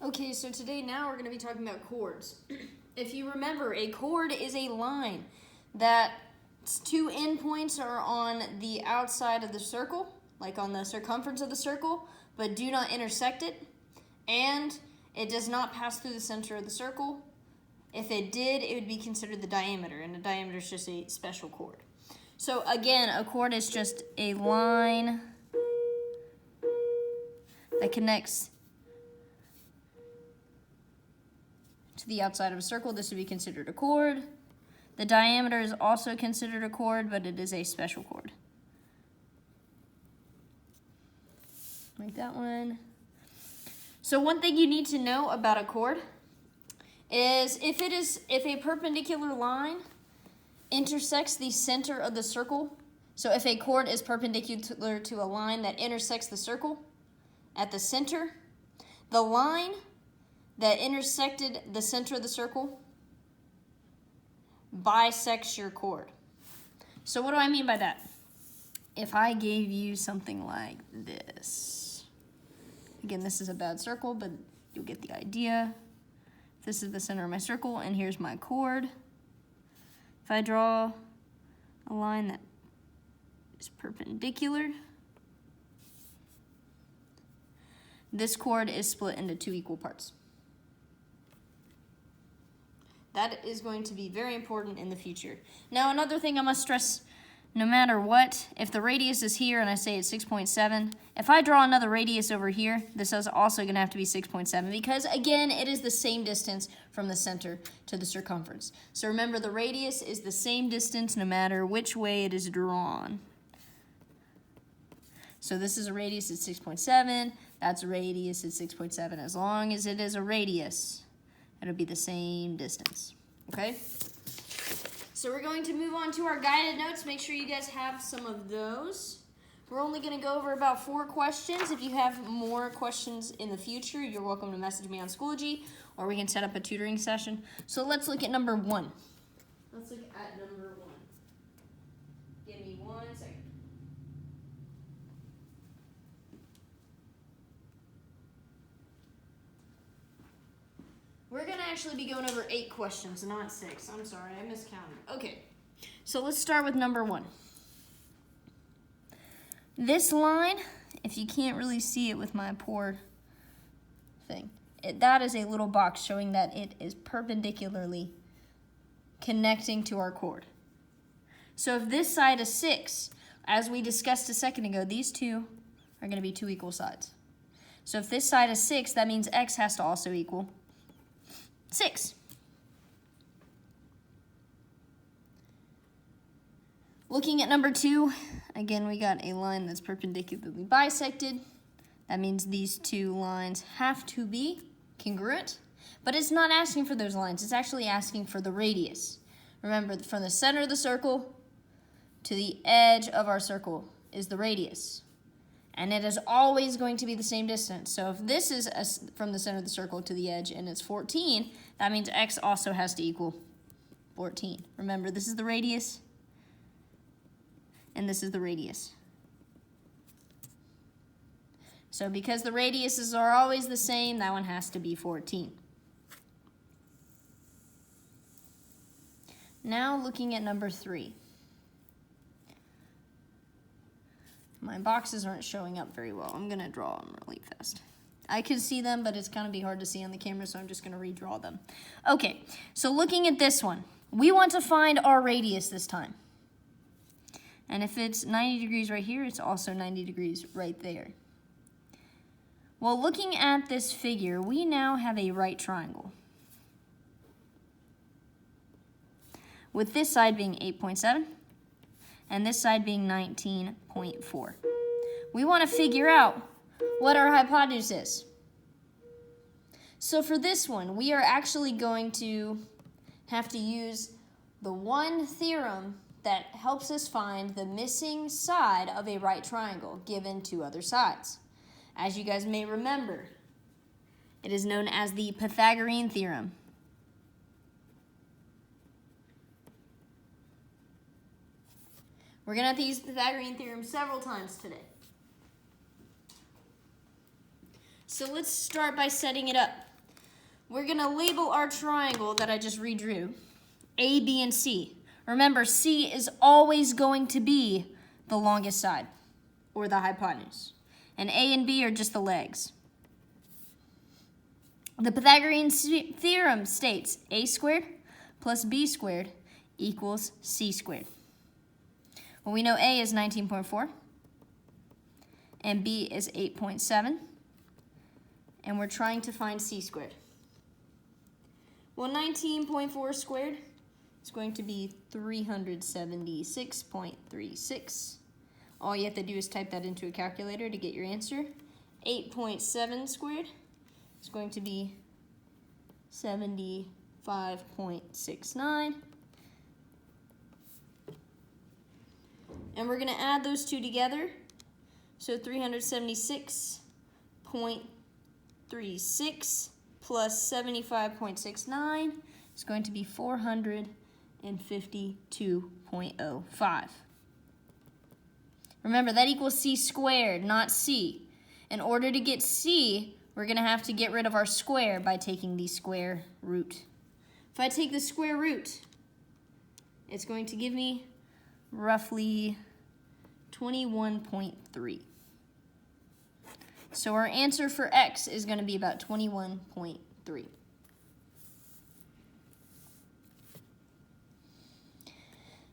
Okay, so today now we're going to be talking about chords. If you remember, a chord is a line that two endpoints are on the outside of the circle, like on the circumference of the circle, but do not intersect it, and it does not pass through the center of the circle. If it did, it would be considered the diameter, and the diameter is just a special chord. So again, a chord is just a line that connects to the outside of a circle. This would be considered a chord. The diameter is also considered a chord, but it is a special chord. Like that one. So one thing you need to know about a chord is if a perpendicular line intersects the center of the circle, so if a chord is perpendicular to a line that intersects the circle at the center, the line that intersected the center of the circle bisects your chord. So what do I mean by that? If I gave you something like this, again, this is a bad circle, but you'll get the idea. This is the center of my circle, and here's my chord. If I draw a line that is perpendicular, this chord is split into two equal parts. That is going to be very important in the future. Now, another thing I must stress, no matter what, if the radius is here and I say it's 6.7, if I draw another radius over here, this is also going to have to be 6.7 because, again, it is the same distance from the center to the circumference. So remember, the radius is the same distance no matter which way it is drawn. So this is a radius at 6.7, that's a radius at 6.7. As long as it is a radius, it'll be the same distance, okay? So we're going to move on to our guided notes. Make sure you guys have some of those. We're only going to go over about 4 questions. If you have more questions in the future, you're welcome to message me on Schoology, or we can set up a tutoring session. So let's look at number 1. Let's look at number 1. Give me 1 second. We're going to actually be going over 8 questions, not 6. I'm sorry, I miscounted. Okay, so let's start with number 1. This line, if you can't really see it with my poor thing, that is a little box showing that it is perpendicularly connecting to our chord. So if this side is 6, as we discussed a second ago, these two are going to be 2 equal sides. So if this side is 6, that means x has to also equal 6. Looking at number 2, again, we got a line that's perpendicularly bisected. That means these two lines have to be congruent, but it's not asking for those lines. It's actually asking for the radius. Remember, from the center of the circle to the edge of our circle is the radius. And it is always going to be the same distance. So if this is from the center of the circle to the edge and it's 14, that means x also has to equal 14. Remember, this is the radius, and this is the radius. So because the radiuses are always the same, that one has to be 14. Now looking at number 3. My boxes aren't showing up very well. I'm going to draw them really fast. I can see them, but it's going to be hard to see on the camera, so I'm just going to redraw them. Okay, so looking at this one, we want to find our radius this time. And if it's 90 degrees right here, it's also 90 degrees right there. Well, looking at this figure, we now have a right triangle, with this side being 8.7. and this side being 19.4. We want to figure out what our hypotenuse is. So for this one, we are actually going to have to use the one theorem that helps us find the missing side of a right triangle given two other sides. As you guys may remember, it is known as the Pythagorean theorem. We're going to have to use the Pythagorean theorem several times today. So let's start by setting it up. we're gonna label our triangle that I just redrew, A, B, and C. Remember, C is always going to be the longest side, or the hypotenuse. And A and B are just the legs. The Pythagorean theorem states A squared plus B squared equals C squared. Well, we know A is 19.4, and B is 8.7, and we're trying to find C squared. Well, 19.4 squared is going to be 376.36. All you have to do is type that into a calculator to get your answer. 8.7 squared is going to be 75.69. And we're going to add those two together. So 376.36 plus 75.69 is going to be 452.05. Remember, that equals C squared, not C. In order to get C, we're going to have to get rid of our square by taking the square root. If I take the square root, it's going to give me roughly 21.3. So our answer for X is going to be about 21.3.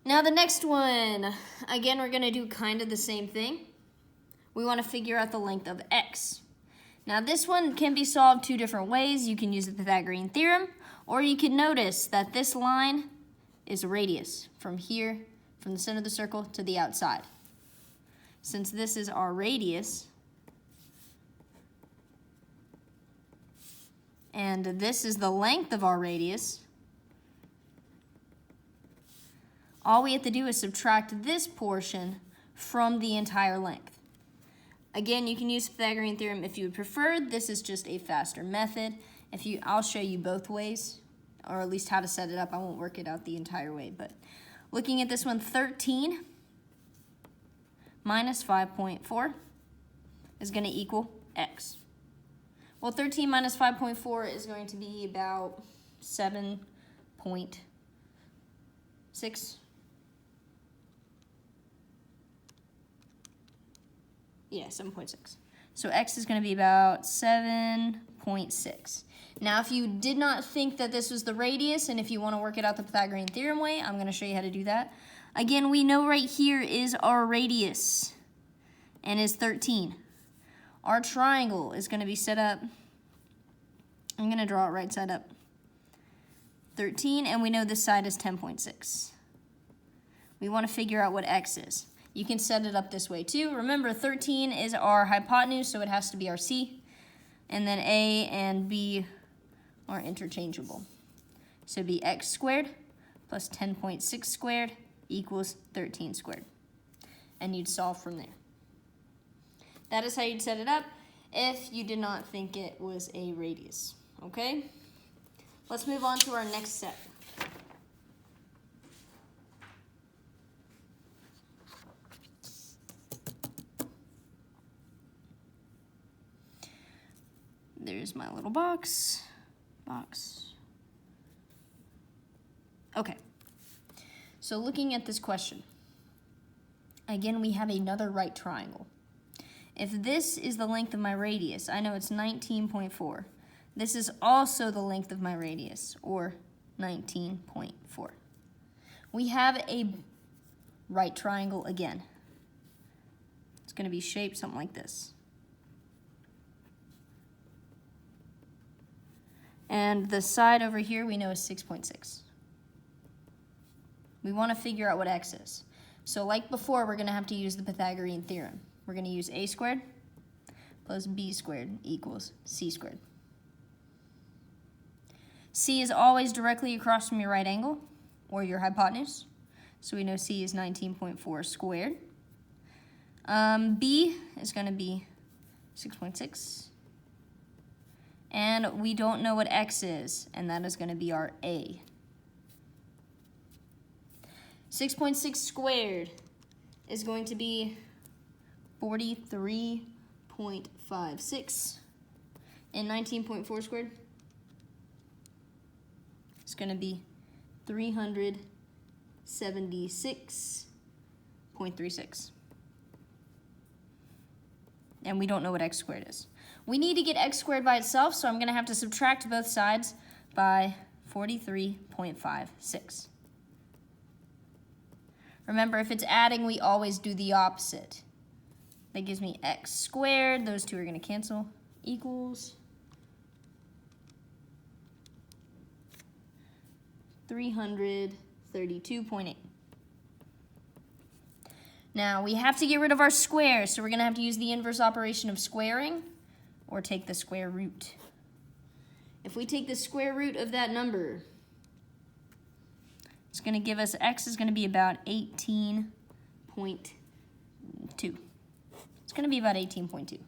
Now the next one, again, we're going to do kind of the same thing. We want to figure out the length of X. Now this one can be solved two different ways. You can use the Pythagorean theorem, or you can notice that this line is a radius from here, from the center of the circle to the outside. Since this is our radius, and this is the length of our radius, all we have to do is subtract this portion from the entire length. Again, you can use Pythagorean theorem if you would prefer. This is just a faster method. I'll show you both ways, or at least how to set it up. I won't work it out the entire way, but looking at this one, 13 minus 5.4 is going to equal X. Well, 13 minus 5.4 is going to be about 7.6. Yeah, 7.6. So X is going to be about 7.6. Now, if you did not think that this was the radius, and if you want to work it out the Pythagorean theorem way, I'm going to show you how to do that. Again, we know right here is our radius, and is 13. Our triangle is going to be set up, I'm going to draw it right side up, 13, and we know this side is 10.6. We want to figure out what X is. You can set it up this way too. Remember, 13 is our hypotenuse, so it has to be our C. And then A and B are interchangeable. So it'd be X squared plus 10.6 squared equals 13 squared. And you'd solve from there. That is how you'd set it up if you did not think it was a radius. Okay? Let's move on to our next step. There's my little box. Okay. So looking at this question, again, we have another right triangle. If this is the length of my radius, I know it's 19.4. This is also the length of my radius, or 19.4. We have a right triangle again. It's going to be shaped something like this. And the side over here we know is 6.6. We want to figure out what X is. So like before, we're going to have to use the Pythagorean theorem. We're going to use A squared plus B squared equals C squared. C is always directly across from your right angle, or your hypotenuse. So we know C is 19.4 squared. B is going to be 6.6. And we don't know what X is, and that is going to be our A. 6.6 squared is going to be 43.56. And 19.4 squared going to be 376.36. And we don't know what x squared is. We need to get x squared by itself, so I'm going to have to subtract both sides by 43.56. Remember, if it's adding, we always do the opposite. That gives me x squared. Those two are going to cancel. Equals 332.8. Now, we have to get rid of our squares, so we're going to have to use the inverse operation of squaring, or take the square root. If we take the square root of that number, it's going to give us, x is going to be about 18.2. It's going to be about 18.2.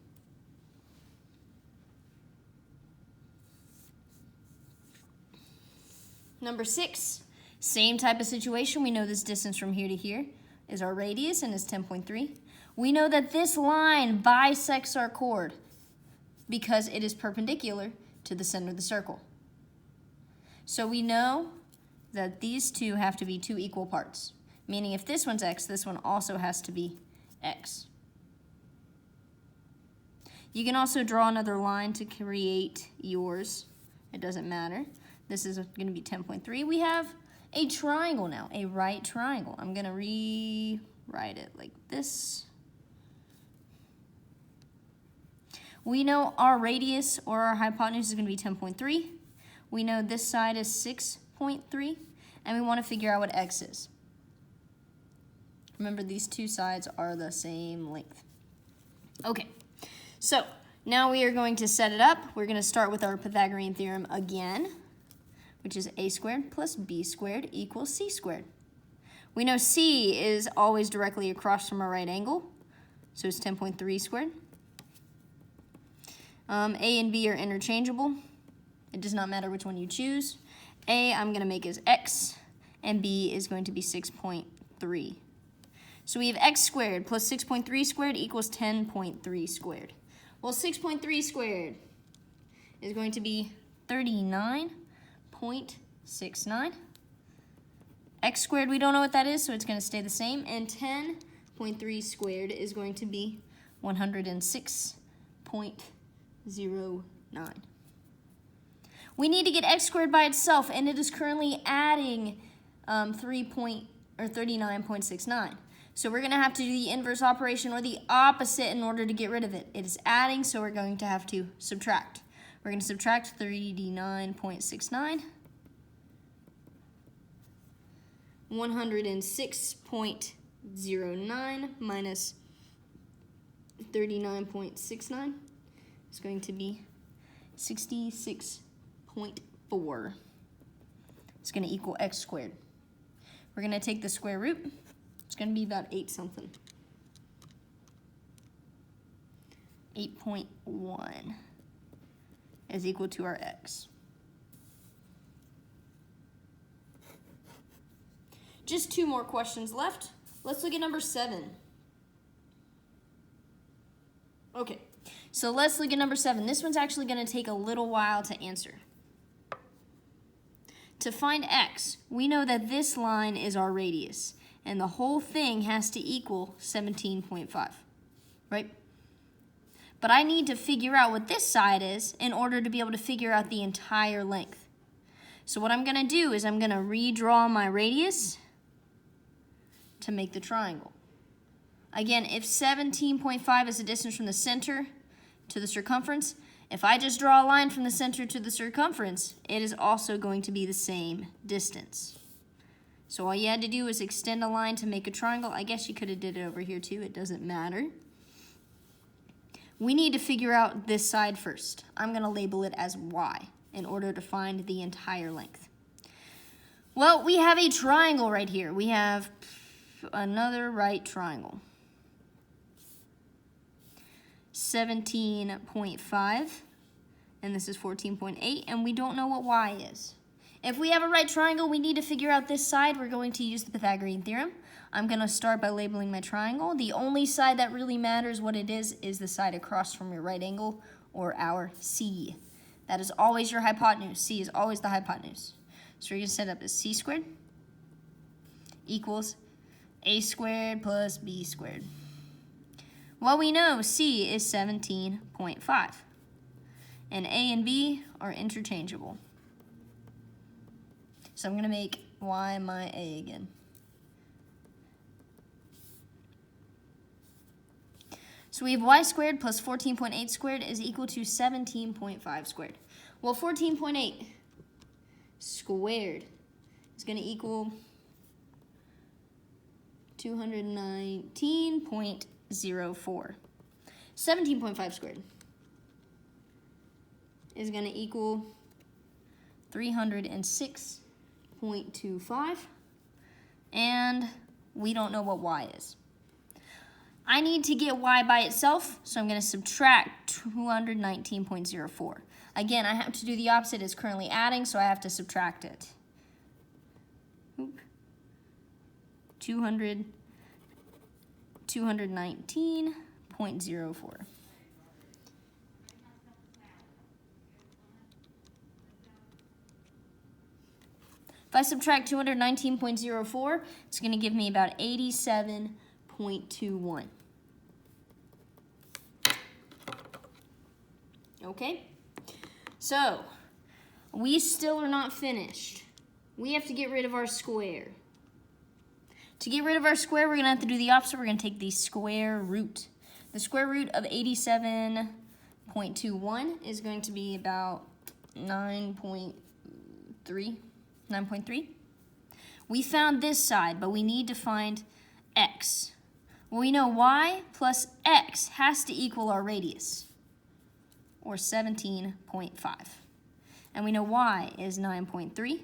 Number 6, same type of situation. We know this distance from here to here is our radius and is 10.3. We know that this line bisects our chord because it is perpendicular to the center of the circle. So we know that these two have to be 2 equal parts, meaning if this one's x, this one also has to be x. You can also draw another line to create yours. It doesn't matter. This is going to be 10.3. We have a triangle now, a right triangle. I'm going to rewrite it like this. We know our radius or our hypotenuse is going to be 10.3. We know this side is 6.3, and we want to figure out what x is. Remember, these two sides are the same length. Okay, so now we are going to set it up. We're going to start with our Pythagorean theorem again, which is a squared plus b squared equals c squared. We know c is always directly across from a right angle, so it's 10.3 squared. A and b are interchangeable. It does not matter which one you choose. A I'm going to make as x, and b is going to be 6.3. So we have x squared plus 6.3 squared equals 10.3 squared. Well, 6.3 squared is going to be 39.69. X squared, we don't know what that is, so it's going to stay the same. And 10.3 squared is going to be 106.09. We need to get x squared by itself, and it is currently adding 39.69. So we're going to have to do the inverse operation or the opposite in order to get rid of it. It is adding, so we're going to have to subtract. We're going to subtract 39.69. 106.09 minus 39.69 is going to be 66.4. It's going to equal x squared. We're going to take the square root. It's going to be about 8 something. 8.1 is equal to our x. Just 2 more questions left. Let's look at number 7. Okay, so let's look at number 7. This one's actually going to take a little while to answer. To find x, we know that this line is our radius, and the whole thing has to equal 17.5, right? But I need to figure out what this side is in order to be able to figure out the entire length. So what I'm going to do is I'm going to redraw my radius to make the triangle. Again, if 17.5 is the distance from the center to the circumference, if I just draw a line from the center to the circumference, it is also going to be the same distance. So all you had to do was extend a line to make a triangle. I guess you could have did it over here too. It doesn't matter. We need to figure out this side first. I'm going to label it as y in order to find the entire length. Well, we have a triangle right here. We have another right triangle. 17.5, and this is 14.8, and we don't know what y is. If we have a right triangle, we need to figure out this side. We're going to use the Pythagorean theorem. I'm going to start by labeling my triangle. The only side that really matters what it is the side across from your right angle, or our C. That is always your hypotenuse. C is always the hypotenuse. So we're going to set up as c squared equals a squared plus b squared. Well, we know c is 17.5, and a and b are interchangeable. So I'm going to make y my a again. So we have y squared plus 14.8 squared is equal to 17.5 squared. Well, 14.8 squared is going to equal 219.04. 17.5 squared is going to equal 306.25, and we don't know what y is. I need to get y by itself, so I'm going to subtract 219.04. Again, I have to do the opposite. It's currently adding, so I have to subtract it. 219.04. If I subtract 219.04, it's going to give me about 87.21. Okay? So, we still are not finished. We have to get rid of our square. To get rid of our square, we're going to have to do the opposite. We're going to take the square root. The square root of 87.21 is going to be about 9.3. We found this side, but we need to find x. Well, we know y plus x has to equal our radius, or 17.5. And we know y is 9.3.